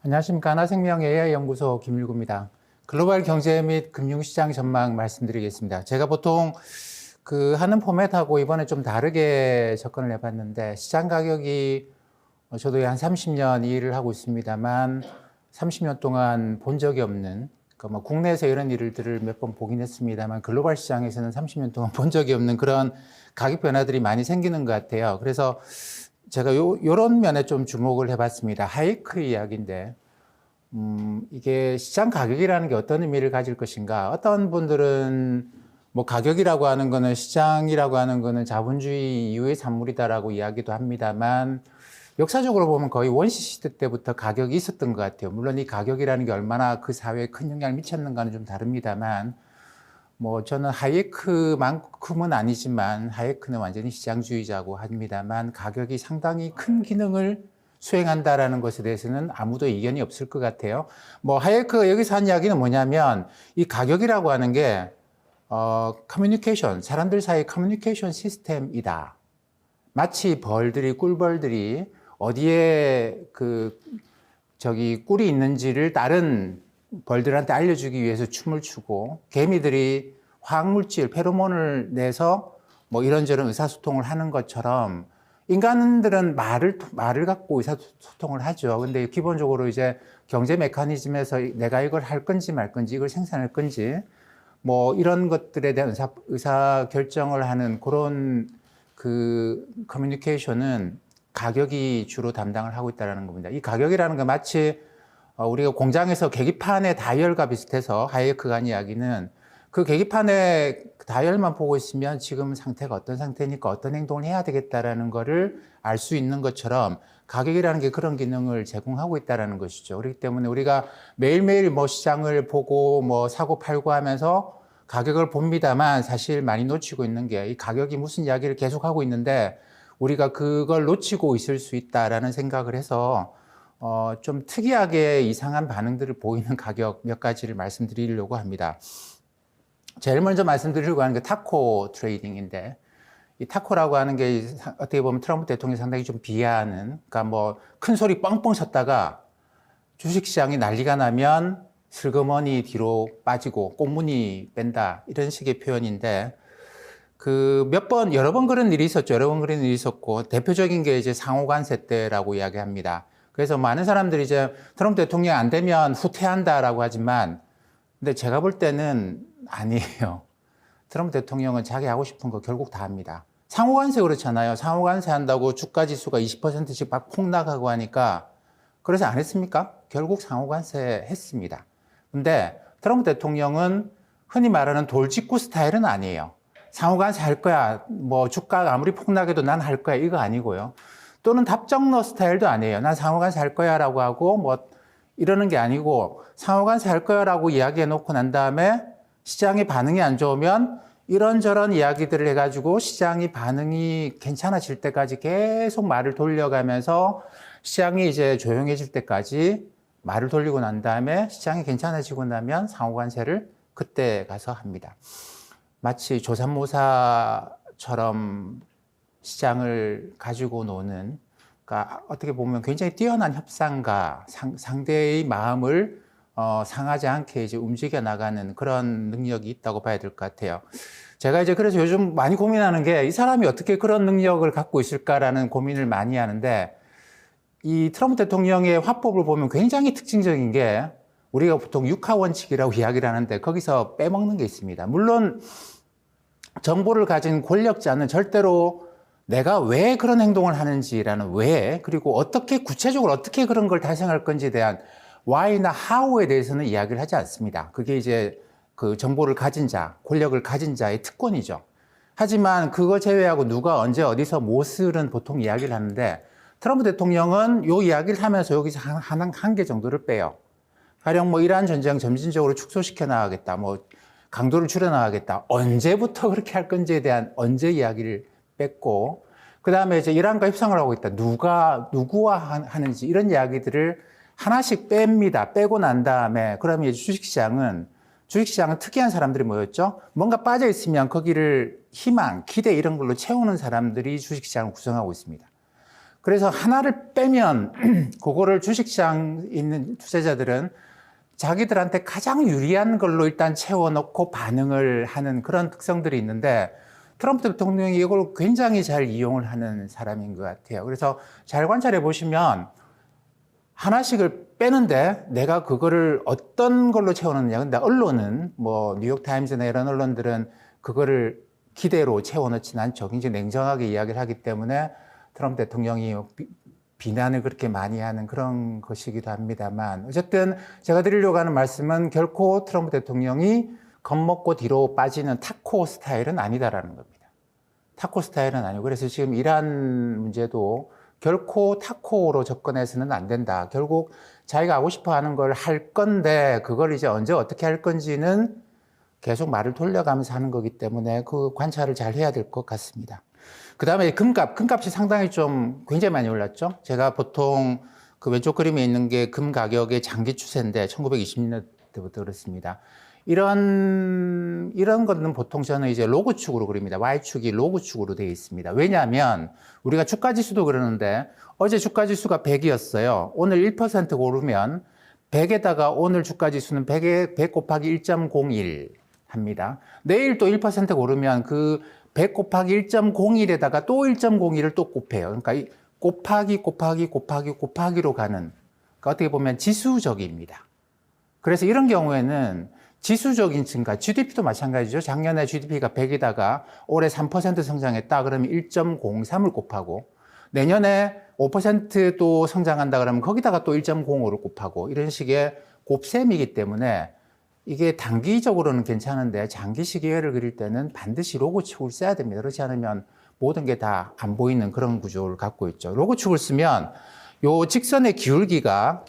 안녕하십니까. 하나생명 AI연구소 김일구입니다. 글로벌 경제 및 금융시장 전망 말씀드리겠습니다. 제가 보통 하는 포맷하고 이번에 좀 다르게 접근을 해봤는데, 시장 가격이 저도 한 30년 이 일을 하고 있습니다만 30년 동안 본 적이 없는, 그러니까 뭐 국내에서 이런 일들을 몇 번 보긴 했습니다만 글로벌 시장에서는 30년 동안 본 적이 없는 그런 가격 변화들이 많이 생기는 것 같아요. 그래서 제가 요런 면에 좀 주목을 해봤습니다. 하이크 이야기인데, 이게 시장 가격이라는 게 어떤 의미를 가질 것인가. 어떤 분들은 뭐 가격이라고 하는 거는, 시장이라고 하는 거는 자본주의 이후의 산물이다라고 이야기도 합니다만, 역사적으로 보면 거의 원시 시대 때부터 가격이 있었던 것 같아요. 물론 이 가격이라는 게 얼마나 그 사회에 큰 영향을 미쳤는가는 좀 다릅니다만, 뭐 저는 하이에크만큼은 아니지만, 하이에크는 완전히 시장주의자고 합니다만, 가격이 상당히 큰 기능을 수행한다라는 것에 대해서는 아무도 이견이 없을 것 같아요. 뭐 하이에크가 여기서 한 이야기는 뭐냐면, 이 가격이라고 하는 게 커뮤니케이션, 사람들 사이 커뮤니케이션 시스템이다. 마치 꿀벌들이 어디에 꿀이 있는지를 다른 벌들한테 알려주기 위해서 춤을 추고, 개미들이 화학물질, 페로몬을 내서 뭐 이런저런 의사소통을 하는 것처럼, 인간들은 말을 갖고 의사소통을 하죠. 근데 기본적으로 이제 경제 메커니즘에서 내가 이걸 할 건지 말 건지, 이걸 생산할 건지, 뭐 이런 것들에 대한 의사 결정을 하는 그런 커뮤니케이션은 가격이 주로 담당을 하고 있다는 겁니다. 이 가격이라는 건 마치 우리가 공장에서 계기판의 다이얼과 비슷해서, 하이에크가 한 이야기는 그 계기판의 다이얼만 보고 있으면 지금 상태가 어떤 상태니까 어떤 행동을 해야 되겠다라는 거를 알 수 있는 것처럼, 가격이라는 게 그런 기능을 제공하고 있다는 것이죠. 그렇기 때문에 우리가 매일매일 뭐 시장을 보고 뭐 사고 팔고 하면서 가격을 봅니다만, 사실 많이 놓치고 있는 게, 이 가격이 무슨 이야기를 계속하고 있는데 우리가 그걸 놓치고 있을 수 있다라는 생각을 해서 좀 특이하게 이상한 반응들을 보이는 가격 몇 가지를 말씀드리려고 합니다. 제일 먼저 말씀드리려고 하는 게 타코 트레이딩인데, 이 타코라고 하는 게 어떻게 보면 트럼프 대통령이 상당히 좀 비하하는, 그러니까 뭐 큰 소리 뻥뻥 쳤다가 주식시장이 난리가 나면 슬그머니 뒤로 빠지고 꽁무니 뺀다, 이런 식의 표현인데, 여러 번 그런 일이 있었죠. 여러 번 그런 일이 있었고, 대표적인 게 이제 상호관세 때라고 이야기합니다. 그래서 많은 사람들이 이제 트럼프 대통령이 안 되면 후퇴한다라고 하지만, 근데 제가 볼 때는 아니에요. 트럼프 대통령은 자기 하고 싶은 거 결국 다 합니다. 상호관세 그렇잖아요. 상호관세 한다고 주가 지수가 20%씩 막 폭락하고 하니까, 그래서 안 했습니까? 결국 상호관세 했습니다. 근데 트럼프 대통령은 흔히 말하는 돌직구 스타일은 아니에요. 상호관세 할 거야, 뭐 주가가 아무리 폭락해도 난 할 거야, 이거 아니고요. 또는 답정너 스타일도 아니에요. 난 상호관세 할 거야 라고 하고 뭐 이러는 게 아니고, 상호관세 할 거야 라고 이야기해 놓고 난 다음에 시장의 반응이 안 좋으면 이런저런 이야기들을 해가지고 시장이 반응이 괜찮아질 때까지 계속 말을 돌려가면서, 시장이 이제 조용해질 때까지 말을 돌리고 난 다음에 시장이 괜찮아지고 나면 상호관세를 그때 가서 합니다. 마치 조삼모사처럼 시장을 가지고 노는, 그러니까 어떻게 보면 굉장히 뛰어난 협상가, 상대의 마음을 상하지 않게 이제 움직여 나가는 그런 능력이 있다고 봐야 될 것 같아요. 제가 이제 그래서 요즘 많이 고민하는 게, 이 사람이 어떻게 그런 능력을 갖고 있을까라는 고민을 많이 하는데, 이 트럼프 대통령의 화법을 보면 굉장히 특징적인 게, 우리가 보통 육하원칙이라고 이야기를 하는데 거기서 빼먹는 게 있습니다. 물론 정보를 가진 권력자는 절대로 내가 왜 그런 행동을 하는지라는 왜, 그리고 구체적으로 어떻게 그런 걸 달성할 건지에 대한 why나 how에 대해서는 이야기를 하지 않습니다. 그게 이제 그 정보를 가진 자, 권력을 가진 자의 특권이죠. 하지만 그거 제외하고 누가 언제 어디서 무엇을은 보통 이야기를 하는데, 트럼프 대통령은 요 이야기를 하면서 여기서 한 개 정도를 빼요. 가령 뭐 이란 전쟁 점진적으로 축소시켜 나가겠다, 뭐 강도를 줄여 나가겠다, 언제부터 그렇게 할 건지에 대한 언제 이야기를 뺐고, 그 다음에 이제 이란과 협상을 하고 있다, 누구와 하는지 이런 이야기들을 하나씩 뺍니다. 빼고 난 다음에, 그러면 이제 주식시장은 특이한 사람들이 모였죠. 뭔가 빠져 있으면 거기를 희망, 기대 이런 걸로 채우는 사람들이 주식시장을 구성하고 있습니다. 그래서 하나를 빼면 그거를 주식시장 있는 투자자들은 자기들한테 가장 유리한 걸로 일단 채워놓고 반응을 하는 그런 특성들이 있는데 트럼프 대통령이 이걸 굉장히 잘 이용을 하는 사람인 것 같아요. 그래서 잘 관찰해 보시면 하나씩을 빼는데 내가 그거를 어떤 걸로 채워넣느냐. 근데 언론은 뭐 뉴욕타임즈나 이런 언론들은 그거를 기대로 채워넣지는 않죠. 굉장히 냉정하게 이야기를 하기 때문에 트럼프 대통령이 비난을 그렇게 많이 하는 그런 것이기도 합니다만 어쨌든 제가 드리려고 하는 말씀은 결코 트럼프 대통령이 겁먹고 뒤로 빠지는 타코 스타일은 아니다라는 겁니다. 타코 스타일은 아니고 그래서 지금 이란 문제도 결코 타코로 접근해서는 안 된다. 결국 자기가 하고 싶어 하는 걸 할 건데 그걸 이제 언제 어떻게 할 건지는 계속 말을 돌려가면서 하는 거기 때문에 그 관찰을 잘 해야 될 것 같습니다. 그 다음에 금값이 상당히 좀 굉장히 많이 올랐죠. 제가 보통 그 왼쪽 그림에 있는 게 금 가격의 장기 추세인데 1920년대부터 그렇습니다. 이런 거는 보통 저는 이제 로그축으로 그립니다. Y축이 로그축으로 되어 있습니다. 왜냐하면 우리가 주가지수도 그러는데 어제 주가지수가 100이었어요. 오늘 1% 오르면 100에다가 오늘 주가지수는 100 곱하기 1.01 합니다. 내일 또 1% 오르면 그 100 곱하기 1.01에다가 또 1.01을 또 곱해요. 그러니까 곱하기로 가는, 그러니까 어떻게 보면 지수적입니다. 그래서 이런 경우에는 지수적인 증가, GDP도 마찬가지죠. 작년에 GDP가 100이다가 올해 3% 성장했다 그러면 1.03을 곱하고 내년에 5% 성장한다 그러면 거기다가 또 1.05를 곱하고 이런 식의 곱셈이기 때문에 이게 단기적으로는 괜찮은데 장기 시계를 그릴 때는 반드시 로고축을 써야 됩니다. 그렇지 않으면 모든 게 다 안 보이는 그런 구조를 갖고 있죠. 로고축을 쓰면 요 직선의 기울기가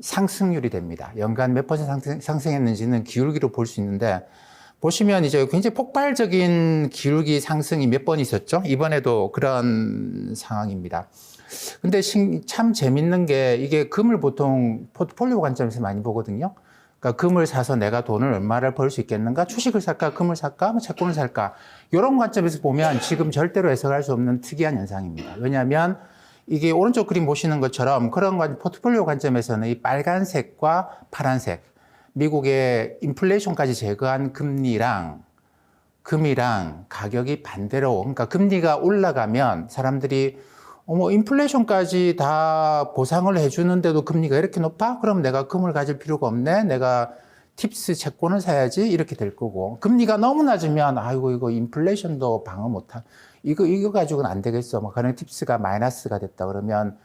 상승률이 됩니다. 연간 몇 퍼센트 상승했는지는 기울기로 볼 수 있는데 보시면 이제 굉장히 폭발적인 기울기 상승이 몇 번 있었죠. 이번에도 그런 상황입니다. 근데 참 재밌는 게 이게 금을 보통 포트폴리오 관점에서 많이 보거든요. 그러니까 금을 사서 내가 돈을 얼마를 벌 수 있겠는가? 주식을 살까? 금을 살까? 뭐 채권을 살까? 이런 관점에서 보면 지금 절대로 해석할 수 없는 특이한 현상입니다. 왜냐하면 이게 오른쪽 그림 보시는 것처럼 그런 포트폴리오 관점에서는 이 빨간색과 파란색, 미국의 인플레이션까지 제거한 금이랑 가격이 반대로, 그러니까 금리가 올라가면 사람들이 인플레이션까지 다 보상을 해주는데도 금리가 이렇게 높아? 그럼 내가 금을 가질 필요가 없네. 내가 팁스 채권을 사야지. 이렇게 될 거고. 금리가 너무 낮으면, 아이고, 이거 인플레이션도 방어 못한, 이거 가지고는 안 되겠어. 뭐, 가령 팁스가 마이너스가 됐다 그러면,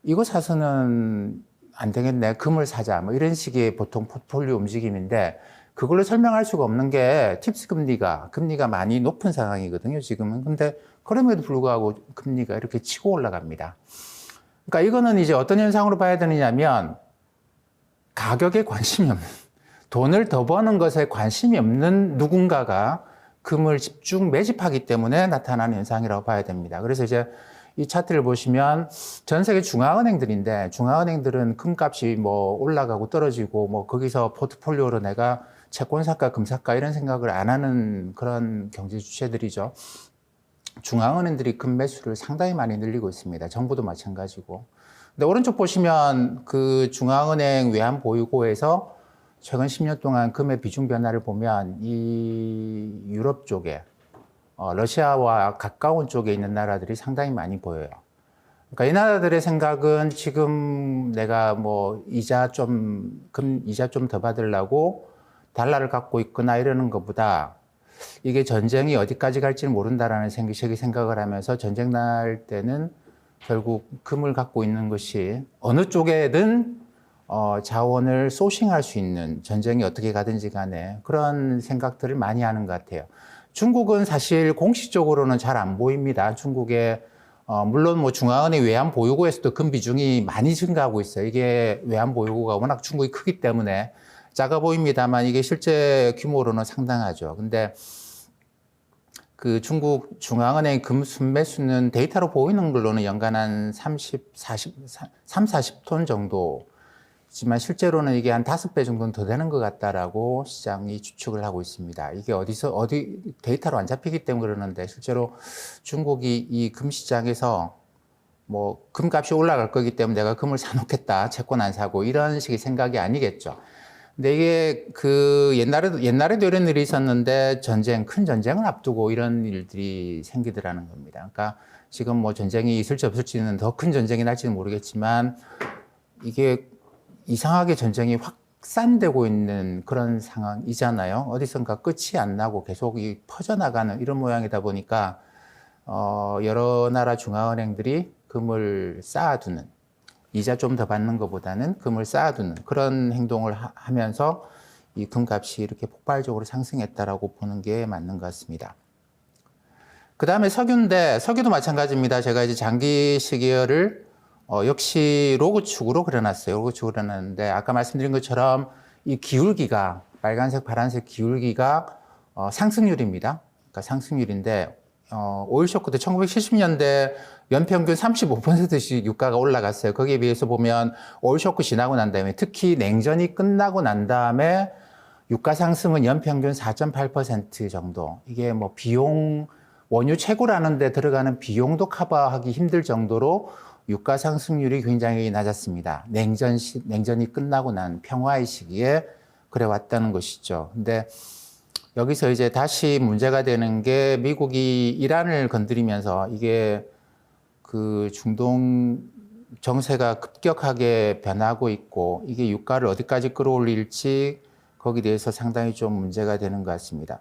이거 사서는 안 되겠네. 금을 사자. 뭐, 이런 식의 보통 포트폴리오 움직임인데, 그걸로 설명할 수가 없는 게 팁스 금리가 많이 높은 상황이거든요, 지금은. 근데 그럼에도 불구하고 금리가 이렇게 치고 올라갑니다. 그러니까 이거는 이제 어떤 현상으로 봐야 되느냐면 가격에 관심이 없는, 돈을 더 버는 것에 관심이 없는 누군가가 금을 집중 매집하기 때문에 나타나는 현상이라고 봐야 됩니다. 그래서 이제 이 차트를 보시면 전 세계 중앙은행들인데 중앙은행들은 금값이 뭐 올라가고 떨어지고 뭐 거기서 포트폴리오로 내가 채권 살까 금 살까 이런 생각을 안 하는 그런 경제 주체들이죠. 중앙은행들이 금 매수를 상당히 많이 늘리고 있습니다. 정부도 마찬가지고. 근데 오른쪽 보시면 그 중앙은행 외환보유고에서 최근 10년 동안 금의 비중 변화를 보면 이 유럽 쪽에 러시아와 가까운 쪽에 있는 나라들이 상당히 많이 보여요. 그러니까 이 나라들의 생각은 지금 내가 뭐 금 이자 좀 더 받으려고 달러를 갖고 있거나 이러는 것보다 이게 전쟁이 어디까지 갈지는 모른다라는 생각을 하면서 전쟁 날 때는 결국 금을 갖고 있는 것이 어느 쪽에든 자원을 소싱할 수 있는 전쟁이 어떻게 가든지 간에 그런 생각들을 많이 하는 것 같아요. 중국은 사실 공식적으로는 잘 안 보입니다. 중국에 물론 뭐 중앙은행 외환 보유고에서도 금 비중이 많이 증가하고 있어요. 이게 외환 보유고가 워낙 중국이 크기 때문에 작아 보입니다만 이게 실제 규모로는 상당하죠. 근데 그 중국 중앙은행 금 순매수는 데이터로 보이는 걸로는 연간 한 40톤 정도지만 실제로는 이게 한 5배 정도는 더 되는 것 같다라고 시장이 추측을 하고 있습니다. 이게 어디 데이터로 안 잡히기 때문에 그러는데 실제로 중국이 이 금 시장에서 뭐 금값이 올라갈 거기 때문에 내가 금을 사놓겠다, 채권 안 사고 이런 식의 생각이 아니겠죠. 근데 이게 그 옛날에도 이런 일이 있었는데 큰 전쟁을 앞두고 이런 일들이 생기더라는 겁니다. 그러니까 지금 뭐 전쟁이 있을지 없을지는 더 큰 전쟁이 날지는 모르겠지만 이게 이상하게 전쟁이 확산되고 있는 그런 상황이잖아요. 어디선가 끝이 안 나고 계속 퍼져나가는 이런 모양이다 보니까 여러 나라 중앙은행들이 금을 쌓아두는, 이자 좀 더 받는 것보다는 금을 쌓아두는 그런 행동을 하면서 이 금값이 이렇게 폭발적으로 상승했다라고 보는 게 맞는 것 같습니다. 그 다음에 석유인데, 석유도 마찬가지입니다. 제가 이제 장기 시계열을 역시 로그축으로 그려놨어요. 로그축으로 그려놨는데, 아까 말씀드린 것처럼 이 기울기가, 빨간색, 파란색 기울기가 상승률입니다. 그러니까 상승률인데, 오일 쇼크 때 1970년대 연평균 35%씩 유가가 올라갔어요. 거기에 비해서 보면 오일 쇼크 지나고 난 다음에, 특히 냉전이 끝나고 난 다음에 유가 상승은 연평균 4.8% 정도. 이게 뭐 원유 채굴하는 데 들어가는 비용도 커버하기 힘들 정도로 유가 상승률이 굉장히 낮았습니다. 냉전이 끝나고 난 평화의 시기에 그래 왔다는 것이죠. 근데 여기서 이제 다시 문제가 되는 게 미국이 이란을 건드리면서 이게 그 중동 정세가 급격하게 변하고 있고 이게 유가를 어디까지 끌어올릴지 거기에 대해서 상당히 좀 문제가 되는 것 같습니다.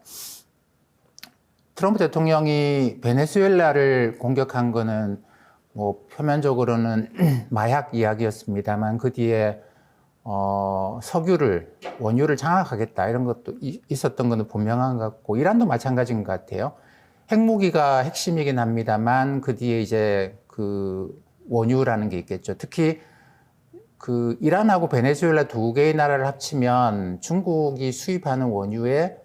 트럼프 대통령이 베네수엘라를 공격한 거는 뭐 표면적으로는 마약 이야기였습니다만 그 뒤에 원유를 장악하겠다 이런 것도 있었던 것은 분명한 것 같고 이란도 마찬가지인 것 같아요. 핵무기가 핵심이긴 합니다만 그 뒤에 이제 그 원유라는 게 있겠죠. 특히 그 이란하고 베네수엘라 두 개의 나라를 합치면 중국이 수입하는 원유의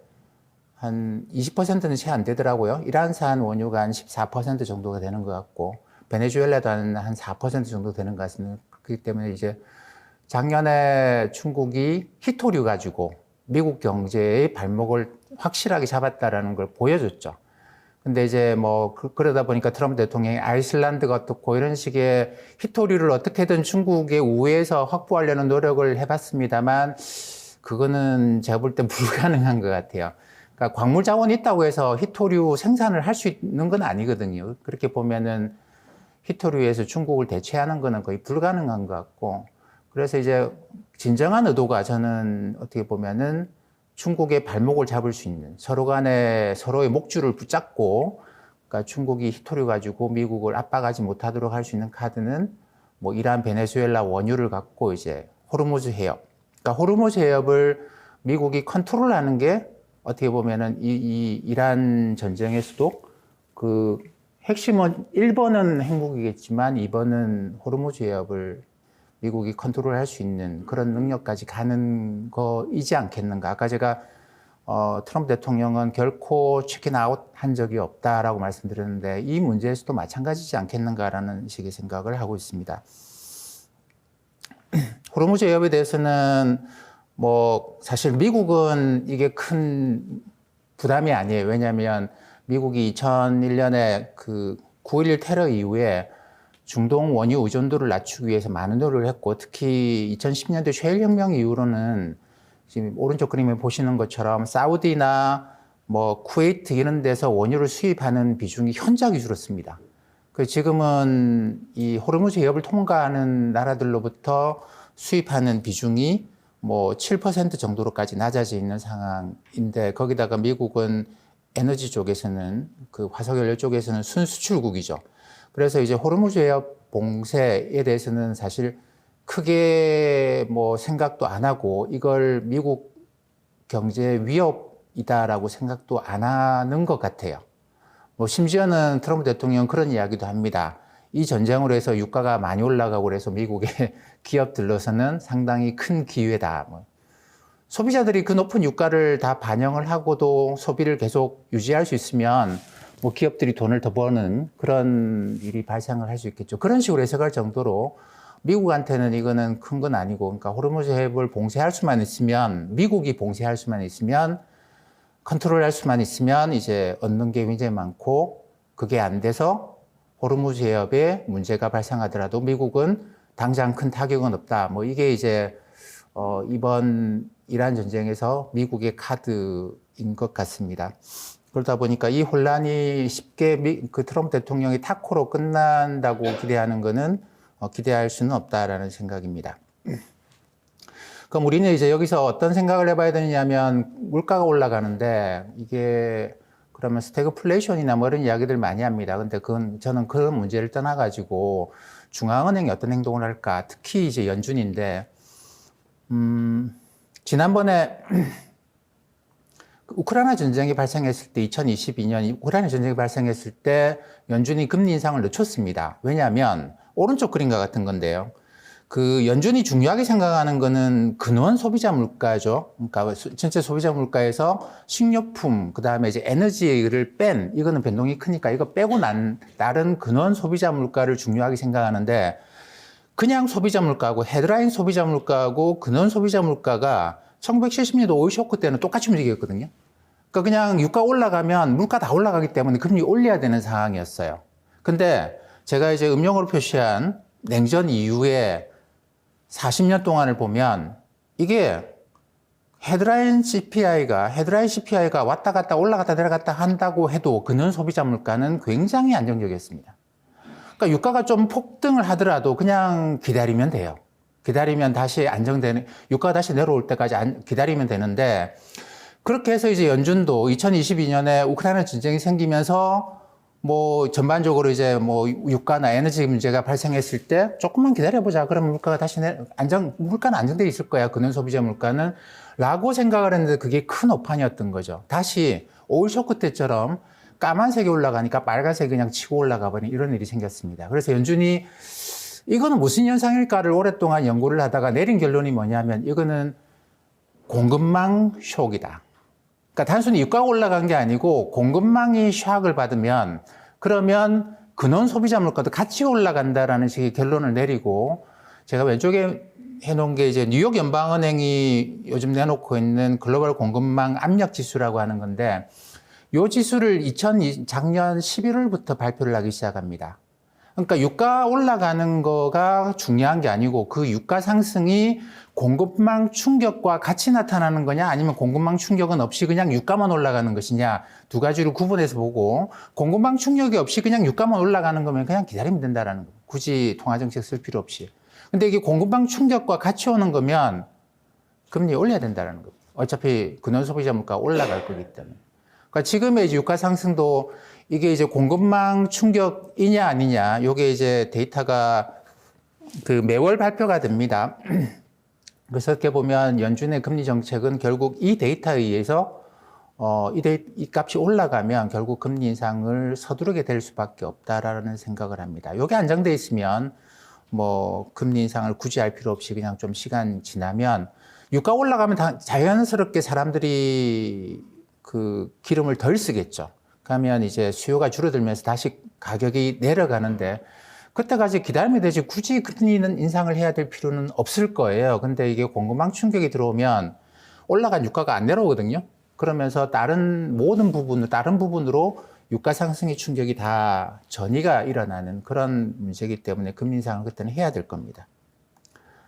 한 20%는 채 안 되더라고요. 이란산 원유가 한 14% 정도가 되는 것 같고 베네수엘라도 한 4% 정도 되는 것 같습니다. 그렇기 때문에 이제 작년에 중국이 히토류 가지고 미국 경제의 발목을 확실하게 잡았다라는 걸 보여줬죠. 근데 이제 뭐 그러다 보니까 트럼프 대통령이 아이슬란드가 어떻고 이런 식의 히토류를 어떻게든 중국의 우회에서 확보하려는 노력을 해봤습니다만 그거는 제가 볼 때 불가능한 것 같아요. 그러니까 광물 자원이 있다고 해서 히토류 생산을 할 수 있는 건 아니거든요. 그렇게 보면은 히토류에서 중국을 대체하는 거는 거의 불가능한 것 같고 그래서 이제 진정한 의도가 저는 어떻게 보면은 중국의 발목을 잡을 수 있는 서로 간에 서로의 목줄을 붙잡고 그러니까 중국이 히토류 가지고 미국을 압박하지 못하도록 할 수 있는 카드는 뭐 이란, 베네수엘라 원유를 갖고 이제 호르무즈 해협. 그러니까 호르무즈 해협을 미국이 컨트롤하는 게 어떻게 보면은 이 이란 전쟁에서도 그 핵심은 1번은 핵무기겠지만 2번은 호르무즈 해협을 미국이 컨트롤할 수 있는 그런 능력까지 가는 거이지 않겠는가. 아까 제가 트럼프 대통령은 결코 치킨 아웃 한 적이 없다라고 말씀드렸는데 이 문제에서도 마찬가지지 않겠는가라는 식의 생각을 하고 있습니다. 호르무즈 해협에 대해서는 뭐 사실 미국은 이게 큰 부담이 아니에요. 왜냐하면 미국이 2001년에 그 9.11 테러 이후에 중동 원유 의존도를 낮추기 위해서 많은 노력을 했고 특히 2010년대 셰일 혁명 이후로는 지금 오른쪽 그림에 보시는 것처럼 사우디나 뭐 쿠웨이트 이런 데서 원유를 수입하는 비중이 현저하게 줄었습니다. 그 지금은 이 호르무즈 해협을 통과하는 나라들로부터 수입하는 비중이 뭐 7% 정도로까지 낮아져 있는 상황인데 거기다가 미국은 에너지 쪽에서는 그 화석연료 쪽에서는 순수출국이죠. 그래서 이제 호르무즈 해협 봉쇄에 대해서는 사실 크게 뭐 생각도 안 하고 이걸 미국 경제 위협이다라고 생각도 안 하는 것 같아요. 뭐 심지어는 트럼프 대통령 그런 이야기도 합니다. 이 전쟁으로 해서 유가가 많이 올라가고 그래서 미국의 기업들로서는 상당히 큰 기회다. 소비자들이 그 높은 유가를 다 반영을 하고도 소비를 계속 유지할 수 있으면 뭐 기업들이 돈을 더 버는 그런 일이 발생을 할 수 있겠죠. 그런 식으로 해석할 정도로 미국한테는 이거는 큰 건 아니고, 그러니까 호르무즈 해협을 봉쇄할 수만 있으면, 미국이 봉쇄할 수만 있으면, 컨트롤할 수만 있으면 이제 얻는 게 굉장히 많고, 그게 안 돼서 호르무즈 해협에 문제가 발생하더라도 미국은 당장 큰 타격은 없다. 뭐 이게 이제 이번 이란 전쟁에서 미국의 카드인 것 같습니다. 그러다 보니까 이 혼란이 쉽게 그 트럼프 대통령이 타코로 끝난다고 기대하는 것은 기대할 수는 없다라는 생각입니다. 그럼 우리는 이제 여기서 어떤 생각을 해봐야 되느냐면 물가가 올라가는데 이게 그러면 스태그플레이션이나 뭐 이런 이야기들 많이 합니다. 근데 그건 저는 그런 문제를 떠나가지고 중앙은행이 어떤 행동을 할까? 특히 이제 연준인데 지난번에 우크라이나 전쟁이 발생했을 때 2022년 우크라이나 전쟁이 발생했을 때 연준이 금리 인상을 늦췄습니다. 왜냐하면 오른쪽 그림과 같은 건데요. 그 연준이 중요하게 생각하는 거는 근원 소비자 물가죠. 그러니까 전체 소비자 물가에서 식료품, 그다음에 이제 에너지를 뺀 이거는 변동이 크니까 이거 빼고 난 다른 근원 소비자 물가를 중요하게 생각하는데 그냥 소비자 물가하고 헤드라인 소비자 물가하고 근원 소비자 물가가 1970년도 오일 쇼크 때는 똑같이 움직였거든요. 그러니까 그냥 유가 올라가면 물가 다 올라가기 때문에 금리 올려야 되는 상황이었어요. 근데 제가 이제 음영으로 표시한 냉전 이후에 40년 동안을 보면 이게 헤드라인 CPI가 왔다 갔다 올라갔다 내려갔다 한다고 해도 근원 소비자 물가는 굉장히 안정적이었습니다. 그러니까 유가가 좀 폭등을 하더라도 그냥 기다리면 돼요. 기다리면 다시 안정되는, 유가가 다시 내려올 때까지 기다리면 되는데, 그렇게 해서 이제 연준도 2022년에 우크라이나 전쟁이 생기면서 뭐 전반적으로 이제 뭐 유가나 에너지 문제가 발생했을 때 조금만 기다려보자. 그러면 물가가 다시 물가는 안정돼 있을 거야. 근원 소비자 물가는. 라고 생각을 했는데 그게 큰 오판이었던 거죠. 다시 오일 쇼크 때처럼 까만색이 올라가니까 빨간색이 그냥 치고 올라가 버린 이런 일이 생겼습니다. 그래서 연준이 이거는 무슨 현상일까를 오랫동안 연구를 하다가 내린 결론이 뭐냐면 이거는 공급망 쇼크이다. 그러니까 단순히 유가가 올라간 게 아니고 공급망이 샥을 받으면 그러면 근원 소비자 물가도 같이 올라간다라는 식의 결론을 내리고 제가 왼쪽에 해놓은 게 이제 뉴욕 연방은행이 요즘 내놓고 있는 글로벌 공급망 압력 지수라고 하는 건데 이 지수를 작년 11월부터 발표를 하기 시작합니다. 그러니까 유가 올라가는 거가 중요한 게 아니고 그 유가 상승이 공급망 충격과 같이 나타나는 거냐 아니면 공급망 충격은 없이 그냥 유가만 올라가는 것이냐 두 가지를 구분해서 보고 공급망 충격이 없이 그냥 유가만 올라가는 거면 그냥 기다리면 된다라는 거예요. 굳이 통화정책 쓸 필요 없이. 근데 이게 공급망 충격과 같이 오는 거면 금리 올려야 된다는 거예요. 어차피 근원 소비자 물가가 올라갈 거기 때문에. 그러니까 지금의 이제 유가 상승도 이게 이제 공급망 충격이냐 아니냐, 요게 이제 데이터가 그 매월 발표가 됩니다. 그래서 이렇게 보면 연준의 금리 정책은 결국 이 데이터에 의해서 이 값이 올라가면 결국 금리 인상을 서두르게 될 수밖에 없다라는 생각을 합니다. 요게 안정돼 있으면 뭐 금리 인상을 굳이 할 필요 없이 그냥 좀 시간 지나면 유가 올라가면 자연스럽게 사람들이 그 기름을 덜 쓰겠죠. 그러면 이제 수요가 줄어들면서 다시 가격이 내려가는데 그때까지 기다리면 되지 굳이 금리 인상을 해야 될 필요는 없을 거예요. 근데 이게 공급망 충격이 들어오면 올라간 유가가 안 내려오거든요. 그러면서 다른 부분으로 유가 상승의 충격이 다 전이가 일어나는 그런 문제이기 때문에 금리 인상을 그때는 해야 될 겁니다.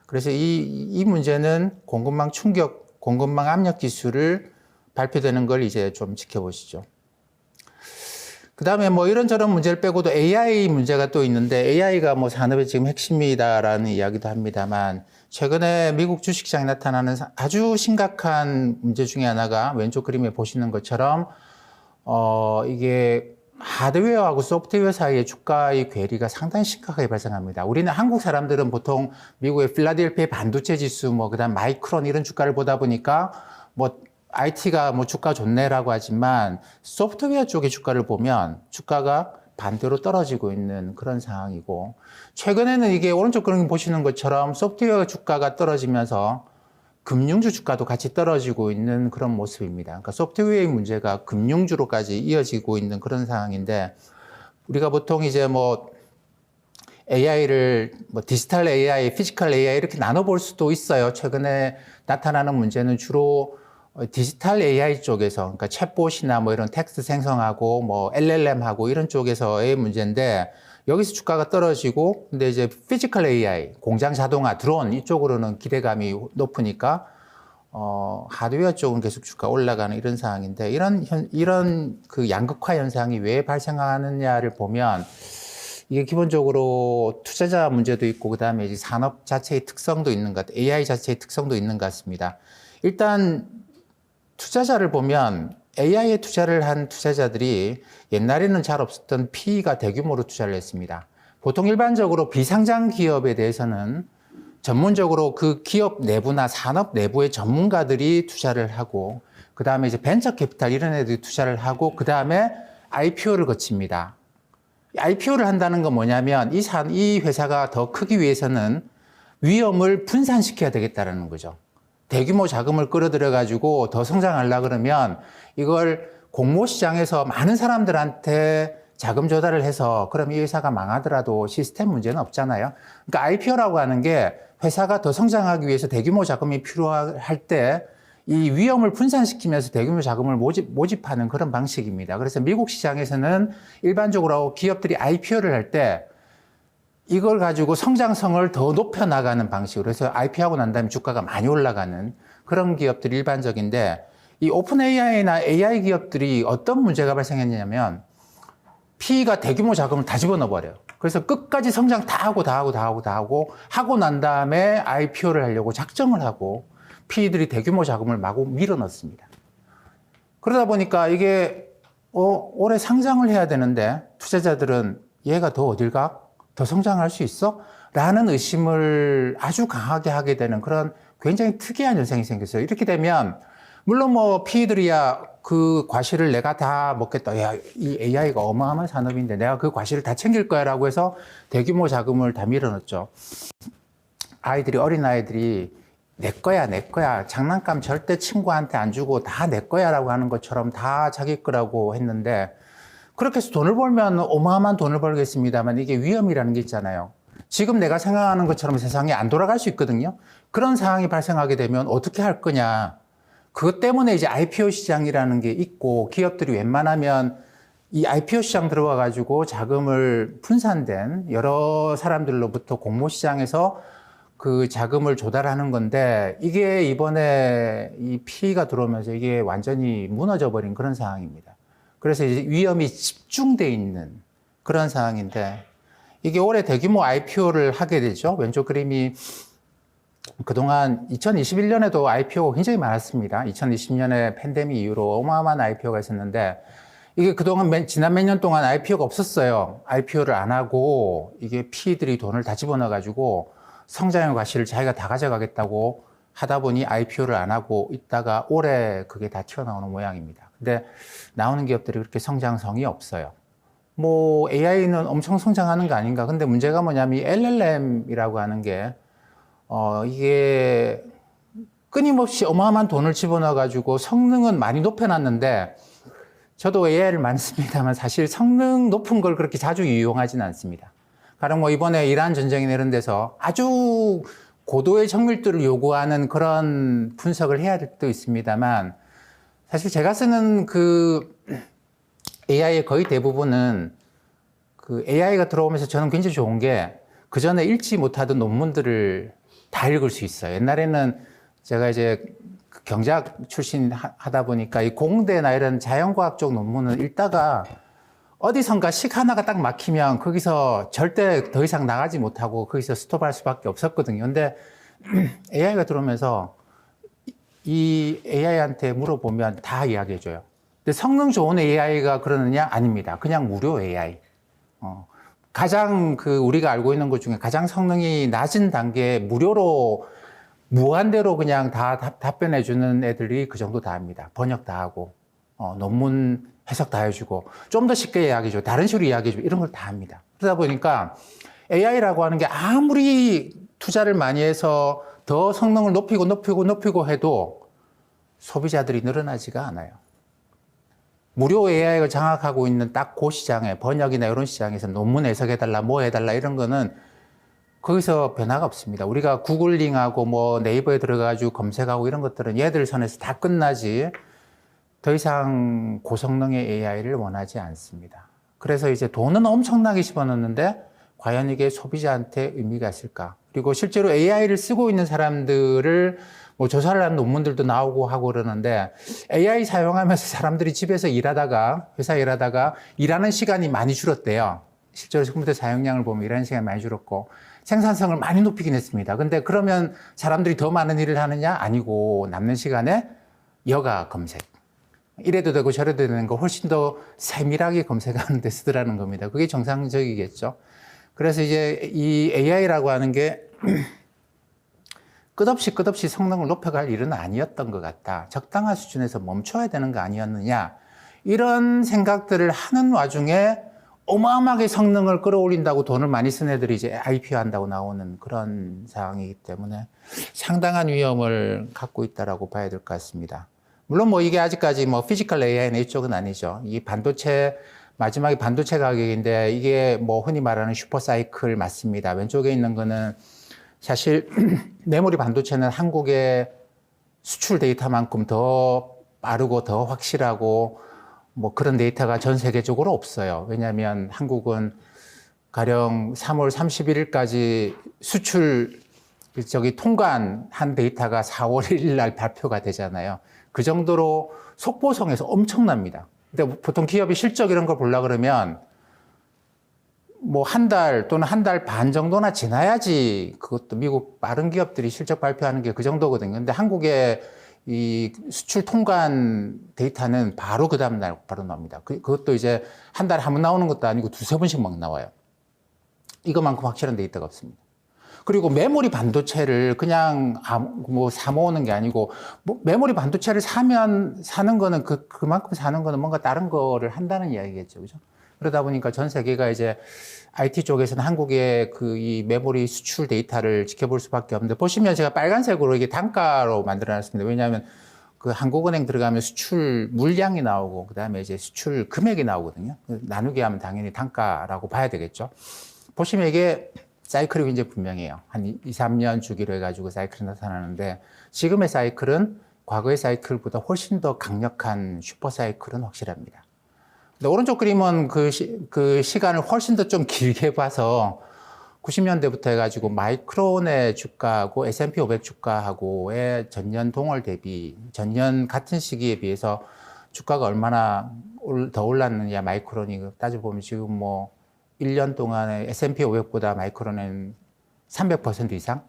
그래서 이 문제는 공급망 충격, 공급망 압력 지수를 발표되는 걸 이제 좀 지켜보시죠. 그 다음에 뭐 이런저런 문제를 빼고도 AI 문제가 또 있는데 AI가 뭐 산업의 지금 핵심이다라는 이야기도 합니다만 최근에 미국 주식시장에 나타나는 아주 심각한 문제 중에 하나가 왼쪽 그림에 보시는 것처럼 이게 하드웨어하고 소프트웨어 사이의 주가의 괴리가 상당히 심각하게 발생합니다. 우리는 한국 사람들은 보통 미국의 필라델피아 반도체 지수 뭐 그다음 마이크론 이런 주가를 보다 보니까 뭐 IT가 뭐 주가 좋네라고 하지만 소프트웨어 쪽의 주가를 보면 주가가 반대로 떨어지고 있는 그런 상황이고 최근에는 이게 오른쪽 그림 보시는 것처럼 소프트웨어 주가가 떨어지면서 금융주 주가도 같이 떨어지고 있는 그런 모습입니다. 그러니까 소프트웨어의 문제가 금융주로까지 이어지고 있는 그런 상황인데 우리가 보통 이제 뭐 AI를 뭐 디지털 AI, 피지컬 AI 이렇게 나눠볼 수도 있어요. 최근에 나타나는 문제는 주로 디지털 AI 쪽에서, 그러니까 챗봇이나 뭐 이런 텍스트 생성하고 뭐 LLM하고 이런 쪽에서의 문제인데 여기서 주가가 떨어지고, 근데 이제 피지컬 AI, 공장 자동화, 드론 이쪽으로는 기대감이 높으니까 하드웨어 쪽은 계속 주가 올라가는 이런 상황인데, 이런 그 양극화 현상이 왜 발생하느냐를 보면, 이게 기본적으로 투자자 문제도 있고, 그 다음에 이제 산업 자체의 특성도 있는 것 같아요. AI 자체의 특성도 있는 것 같습니다. 일단, 투자자를 보면 AI에 투자를 한 투자자들이 옛날에는 잘 없었던 PE가 대규모로 투자를 했습니다. 보통 일반적으로 비상장 기업에 대해서는 전문적으로 그 기업 내부나 산업 내부의 전문가들이 투자를 하고, 그 다음에 이제 벤처 캐피탈 이런 애들이 투자를 하고, 그 다음에 IPO를 거칩니다. IPO를 한다는 건 뭐냐면 이 회사가 더 크기 위해서는 위험을 분산시켜야 되겠다는 거죠. 대규모 자금을 끌어들여 가지고 더 성장하려고 그러면 이걸 공모시장에서 많은 사람들한테 자금 조달을 해서 그럼 이 회사가 망하더라도 시스템 문제는 없잖아요. 그러니까 IPO라고 하는 게 회사가 더 성장하기 위해서 대규모 자금이 필요할 때 이 위험을 분산시키면서 대규모 자금을 모집하는 그런 방식입니다. 그래서 미국 시장에서는 일반적으로 기업들이 IPO를 할 때 이걸 가지고 성장성을 더 높여나가는 방식으로, 그래서 IPO하고 난 다음에 주가가 많이 올라가는 그런 기업들이 일반적인데, 이 오픈 AI나 AI 기업들이 어떤 문제가 발생했냐면 PE가 대규모 자금을 다 집어넣어버려요. 그래서 끝까지 성장 다 하고 난 다음에 IPO를 하려고 작정을 하고 PE들이 대규모 자금을 마구 밀어넣습니다. 그러다 보니까 이게 올해 상장을 해야 되는데 투자자들은 얘가 더 어딜 가? 더 성장할 수 있어? 라는 의심을 아주 강하게 하게 되는 그런 굉장히 특이한 현상이 생겼어요. 이렇게 되면 물론 뭐 PE들이야 그 과실을 내가 다 먹겠다. 야, 이 AI가 어마어마한 산업인데 내가 그 과실을 다 챙길 거야 라고 해서 대규모 자금을 다 밀어넣었죠. 어린 아이들이 내 거야. 장난감 절대 친구한테 안 주고 다 내 거야 라고 하는 것처럼 다 자기 거라고 했는데, 그렇게 해서 돈을 벌면 어마어마한 돈을 벌겠습니다만 이게 위험이라는 게 있잖아요. 지금 내가 생각하는 것처럼 세상이 안 돌아갈 수 있거든요. 그런 상황이 발생하게 되면 어떻게 할 거냐. 그것 때문에 이제 IPO 시장이라는 게 있고, 기업들이 웬만하면 이 IPO 시장 들어와 가지고 자금을 분산된 여러 사람들로부터 공모 시장에서 그 자금을 조달하는 건데, 이게 이번에 이 PE가 들어오면서 이게 완전히 무너져 버린 그런 상황입니다. 그래서 이제 위험이 집중돼 있는 그런 상황인데, 이게 올해 대규모 IPO를 하게 되죠. 왼쪽 그림이 그동안 2021년에도 IPO가 굉장히 많았습니다. 2020년에 팬데믹 이후로 어마어마한 IPO가 있었는데, 이게 그동안 지난 몇 년 동안 IPO가 없었어요. IPO를 안 하고 이게 PE들이 돈을 다 집어넣어가지고 성장의 과실을 자기가 다 가져가겠다고 하다 보니 IPO를 안 하고 있다가 올해 그게 다 튀어나오는 모양입니다. 근데 나오는 기업들이 그렇게 성장성이 없어요. 뭐 AI는 엄청 성장하는 거 아닌가. 근데 문제가 뭐냐면 이 LLM이라고 하는 게 이게 끊임없이 어마어마한 돈을 집어넣어가지고 성능은 많이 높여놨는데, 저도 AI를 많이 씁니다만 사실 성능 높은 걸 그렇게 자주 이용하지는 않습니다. 가령 뭐 이번에 이란 전쟁이나 이런 데서 아주 고도의 정밀도를 요구하는 그런 분석을 해야 될 때도 있습니다만, 사실 제가 쓰는 그 AI의 거의 대부분은 그 AI가 들어오면서 저는 굉장히 좋은 게 그 전에 읽지 못하던 논문들을 다 읽을 수 있어요. 옛날에는 제가 이제 경제학 출신 하다 보니까 이 공대나 이런 자연과학 쪽 논문을 읽다가 어디선가 식 하나가 딱 막히면 거기서 절대 더 이상 나가지 못하고 거기서 스톱할 수밖에 없었거든요. 근데 AI가 들어오면서 이 AI한테 물어보면 다 이야기해줘요. 근데 성능 좋은 AI가 그러느냐? 아닙니다. 그냥 무료 AI. 가장 우리가 알고 있는 것 중에 가장 성능이 낮은 단계에 무료로 무한대로 그냥 다 답변해주는 애들이 그 정도 다 합니다. 번역 다 하고, 논문 해석 다 해주고, 좀 더 쉽게 이야기해줘. 다른 식으로 이야기해줘. 이런 걸 다 합니다. 그러다 보니까 AI라고 하는 게 아무리 투자를 많이 해서 더 성능을 높이고 해도 소비자들이 늘어나지가 않아요. 무료 AI가 장악하고 있는 딱 그 시장에, 번역이나 이런 시장에서 논문 해석해달라, 뭐 해달라 이런 거는 거기서 변화가 없습니다. 우리가 구글링하고 뭐 네이버에 들어가가지고 검색하고 이런 것들은 얘들 선에서 다 끝나지 더 이상 고성능의 AI를 원하지 않습니다. 그래서 이제 돈은 엄청나게 집어넣는데 과연 이게 소비자한테 의미가 있을까? 그리고 실제로 AI를 쓰고 있는 사람들을 뭐 조사를 한 논문들도 나오고 하고 그러는데 AI 사용하면서 사람들이 집에서 일하다가 회사 일하다가 일하는 시간이 많이 줄었대요. 실제로 컴퓨터 사용량을 보면 일하는 시간이 많이 줄었고 생산성을 많이 높이긴 했습니다. 근데 그러면 사람들이 더 많은 일을 하느냐? 아니고 남는 시간에 여가 검색. 이래도 되고 저래도 되는 거 훨씬 더 세밀하게 검색하는 데 쓰더라는 겁니다. 그게 정상적이겠죠. 그래서 이제 이 AI라고 하는 게 끝없이 성능을 높여갈 일은 아니었던 것 같다. 적당한 수준에서 멈춰야 되는 거 아니었느냐. 이런 생각들을 하는 와중에 어마어마하게 성능을 끌어올린다고 돈을 많이 쓴 애들이 이제 IPO 한다고 나오는 그런 상황이기 때문에 상당한 위험을 갖고 있다라고 봐야 될 것 같습니다. 물론 뭐 이게 아직까지 뭐 피지컬 AI는 이쪽은 아니죠. 이 반도체, 마지막에 반도체 가격인데 이게 뭐 흔히 말하는 슈퍼사이클 맞습니다. 왼쪽에 있는 거는 사실 메모리 반도체는 한국의 수출 데이터만큼 더 빠르고 더 확실하고 뭐 그런 데이터가 전 세계적으로 없어요. 왜냐하면 한국은 가령 3월 31일까지 수출 통관한 데이터가 4월 1일 날 발표가 되잖아요. 그 정도로 속보성에서 엄청납니다. 근데 보통 기업이 실적 이런 걸 보려고 그러면 뭐 한 달 또는 한 달 반 정도나 지나야지 그것도 미국 빠른 기업들이 실적 발표하는 게 그 정도거든요. 근데 한국의 이 수출 통관 데이터는 바로 그 다음날 바로 나옵니다. 그것도 이제 한 달에 한 번 나오는 것도 아니고 두세 번씩 막 나와요. 이거만큼 확실한 데이터가 없습니다. 그리고 메모리 반도체를 그냥 뭐 사모으는 게 아니고 뭐 메모리 반도체를 사는 거는 그만큼 사는 거는 뭔가 다른 거를 한다는 이야기겠죠. 그죠? 그러다 보니까 전 세계가 이제 IT 쪽에서는 한국의 이 메모리 수출 데이터를 지켜볼 수밖에 없는데 보시면 제가 빨간색으로 이게 단가로 만들어 놨습니다. 왜냐하면 그 한국은행 들어가면 수출 물량이 나오고 그다음에 이제 수출 금액이 나오거든요. 나누게 하면 당연히 단가라고 봐야 되겠죠. 보시면 이게 사이클이 굉장히 분명해요. 한 2, 3년 주기로 해가지고 사이클이 나타나는데 지금의 사이클은 과거의 사이클보다 훨씬 더 강력한 슈퍼 사이클은 확실합니다. 근데 오른쪽 그림은 그 시간을 훨씬 더 좀 길게 봐서 90년대부터 해가지고 마이크론의 주가하고 S&P 500 주가하고의 전년 동월 대비, 전년 같은 시기에 비해서 주가가 얼마나 더 올랐느냐, 마이크론이 따져보면 지금 뭐 1년 동안에 S&P 500보다 마이크론은 300% 이상?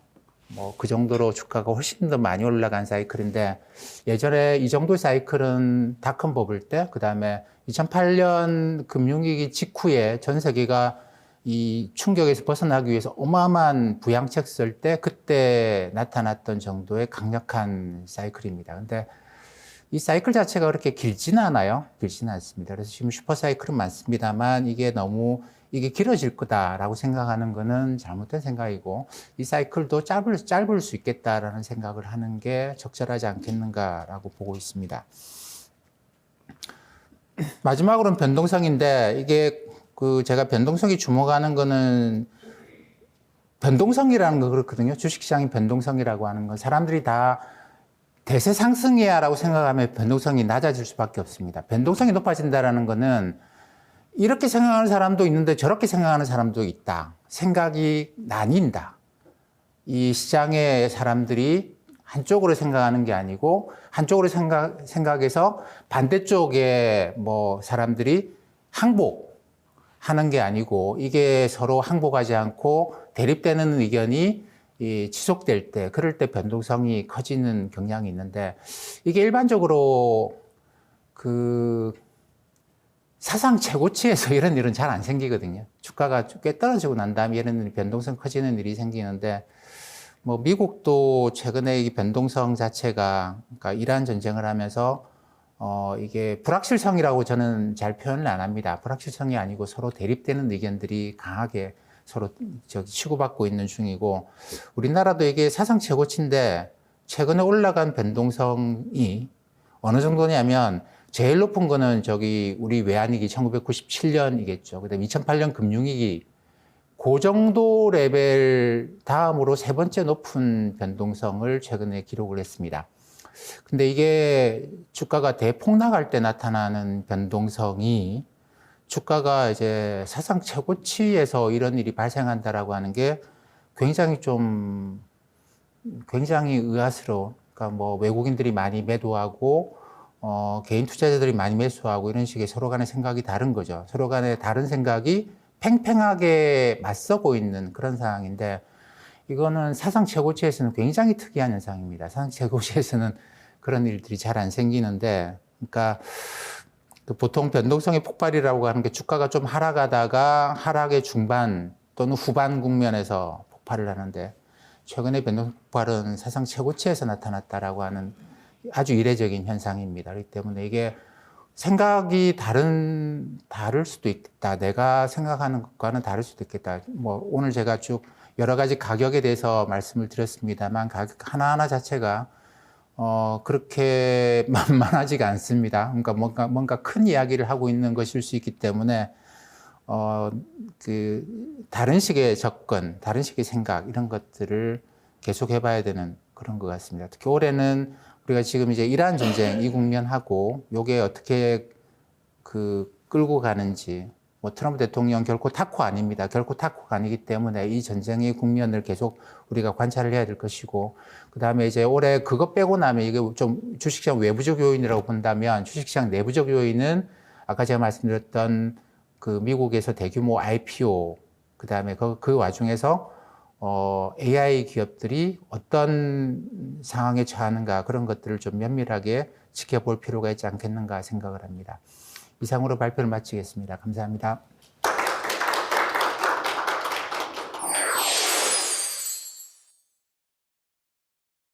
뭐 그 정도로 주가가 훨씬 더 많이 올라간 사이클인데 예전에 이 정도 사이클은 닷컴 버블 때, 그 다음에 2008년 금융위기 직후에 전 세계가 이 충격에서 벗어나기 위해서 어마어마한 부양책 쓸 때 그때 나타났던 정도의 강력한 사이클입니다. 근데 이 사이클 자체가 그렇게 길지는 않아요. 길지는 않습니다. 그래서 지금 슈퍼 사이클은 많습니다만 이게 너무 길어질 거다라고 생각하는 거는 잘못된 생각이고 이 사이클도 짧을 수 있겠다라는 생각을 하는 게 적절하지 않겠는가라고 보고 있습니다. 마지막으로는 변동성인데 이게 제가 변동성이 주목하는 거는 변동성이라는 거 그렇거든요. 주식시장의 변동성이라고 하는 건 사람들이 다 대세 상승이야라고 생각하면 변동성이 낮아질 수밖에 없습니다. 변동성이 높아진다라는 거는 이렇게 생각하는 사람도 있는데 저렇게 생각하는 사람도 있다. 생각이 나뉜다. 이 시장의 사람들이 한쪽으로 생각하는 게 아니고 한쪽으로 생각해서 반대쪽에 뭐 사람들이 항복하는 게 아니고 이게 서로 항복하지 않고 대립되는 의견이 지속될 때, 그럴 때 변동성이 커지는 경향이 있는데 이게 일반적으로 사상 최고치에서 이런 일은 잘 안 생기거든요. 주가가 꽤 떨어지고 난 다음에 이런 변동성 커지는 일이 생기는데 뭐 미국도 최근에 이 변동성 자체가 그러니까 이란 전쟁을 하면서 이게 불확실성이라고 저는 잘 표현을 안 합니다. 불확실성이 아니고 서로 대립되는 의견들이 강하게 서로 치고받고 있는 중이고 우리나라도 이게 사상 최고치인데 최근에 올라간 변동성이 어느 정도냐면 제일 높은 거는 우리 외환위기 1997년이겠죠. 그 다음에 2008년 금융위기 그 정도 레벨 다음으로 세 번째 높은 변동성을 최근에 기록을 했습니다. 근데 이게 주가가 대폭락할 때 나타나는 변동성이 주가가 이제 사상 최고치에서 이런 일이 발생한다라고 하는 게 굉장히 의아스러운. 그러니까 뭐 외국인들이 많이 매도하고 개인 투자자들이 많이 매수하고 이런 식의 서로 간의 생각이 다른 거죠. 서로 간의 다른 생각이 팽팽하게 맞서고 있는 그런 상황인데 이거는 사상 최고치에서는 굉장히 특이한 현상입니다. 사상 최고치에서는 그런 일들이 잘 안 생기는데, 그러니까 보통 변동성의 폭발이라고 하는 게 주가가 좀 하락하다가 하락의 중반 또는 후반 국면에서 폭발을 하는데 최근에 변동 폭발은 사상 최고치에서 나타났다라고 하는 아주 이례적인 현상입니다. 그렇기 때문에 이게 생각이 다를 수도 있겠다. 내가 생각하는 것과는 다를 수도 있겠다. 뭐 오늘 제가 쭉 여러 가지 가격에 대해서 말씀을 드렸습니다만 가격 하나하나 자체가 그렇게 만만하지가 않습니다. 그러니까 뭔가 큰 이야기를 하고 있는 것일 수 있기 때문에 다른 식의 접근, 다른 식의 생각 이런 것들을 계속 해봐야 되는 그런 것 같습니다. 특히 올해는 우리가 지금 이제 이란 전쟁 이 국면하고 요게 어떻게 끌고 가는지. 뭐 트럼프 대통령 결코 타코 아닙니다. 결코 타코가 아니기 때문에 이 전쟁의 국면을 계속 우리가 관찰을 해야 될 것이고, 그 다음에 이제 올해 그것 빼고 나면 이게 좀 주식시장 외부적 요인이라고 본다면 주식시장 내부적 요인은 아까 제가 말씀드렸던 그 미국에서 대규모 IPO, 그 다음에 그 와중에서 AI 기업들이 어떤 상황에 처하는가 그런 것들을 좀 면밀하게 지켜볼 필요가 있지 않겠는가 생각을 합니다. 이상으로 발표를 마치겠습니다. 감사합니다.